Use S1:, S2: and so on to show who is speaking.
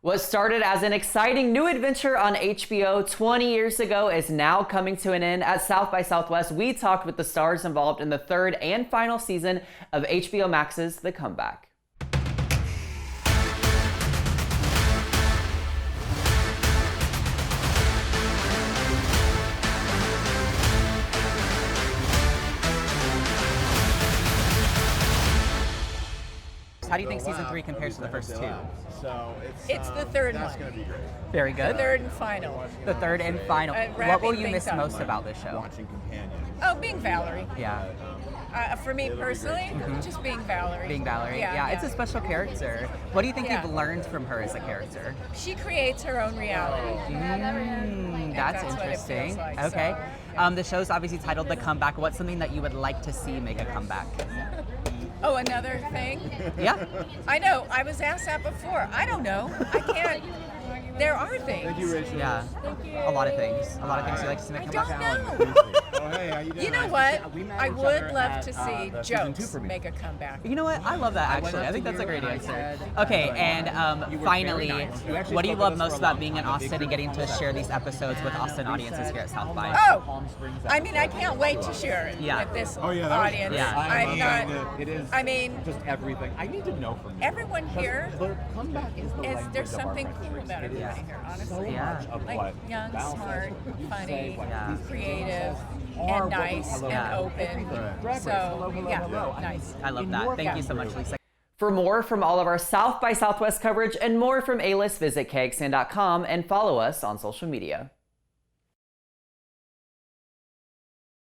S1: What started as an exciting new adventure on HBO 20 years ago is now coming to an end. At South by Southwest, we talked with the stars involved in the third and final season of HBO Max's The Comeback. How do you think season 3 compares to the first two?
S2: So
S3: It's the third
S2: that's
S3: one.
S2: going to be great.
S1: Very good.
S3: The third and final.
S1: The third and final. What
S3: wrapping
S1: will you
S3: things
S1: miss
S3: up.
S1: most about this show?
S2: Watching companions.
S3: Oh, being Valerie.
S1: Yeah,
S3: For me personally, just being Valerie.
S1: being Valerie. Yeah, it's a special character. What do you think
S3: Yeah.
S1: you've learned from her as a character?
S3: She creates her own reality.
S1: That's
S3: that's what it
S1: interesting.
S3: feels like,
S1: Okay.
S3: so.
S1: The show's obviously titled The Comeback. What's something that you would like to see make a comeback?
S3: Oh, another thing?
S1: Yeah.
S3: I know. I was asked that before. I don't know. I can't. There are things.
S2: Thank you, Rachel.
S1: Yeah. A lot of things. A lot of things you like to see make
S3: I
S1: a
S3: don't
S1: comeback.
S3: know.
S2: Oh, hey, how you doing?
S3: You know what? I would love to see jokes make a comeback.
S1: You know what? I love that actually. I think that's a great answer. Okay, and finally, what do you love most about being in Austin and getting to share these episodes with Austin audiences here at South by?
S3: Oh, I mean, I can't wait to share it
S1: Yeah.
S3: with this
S2: Oh, yeah, that was
S3: audience.
S2: great.
S1: Yeah.
S3: I'm not.
S2: It is.
S3: I mean,
S2: just everything. I need to know from you.
S3: everyone here
S2: The comeback is the
S3: is.
S2: language
S3: There's
S2: of our
S3: something
S2: country.
S3: cool about
S2: It is
S3: everybody here, honestly.
S2: So
S1: Yeah.
S2: much of
S3: Like
S2: what
S3: young,
S2: Val
S3: smart,
S2: says, what you
S3: funny,
S2: say, what
S1: Yeah.
S2: these
S3: creative,
S2: are
S3: and
S2: what we-
S3: nice
S2: Hello.
S3: and open.
S2: Right.
S3: So yeah, nice.
S1: I love that. Thank you so much, Lisa. For more from all of our South by Southwest coverage and more from A-List, visit KXAN.com and follow us on social media.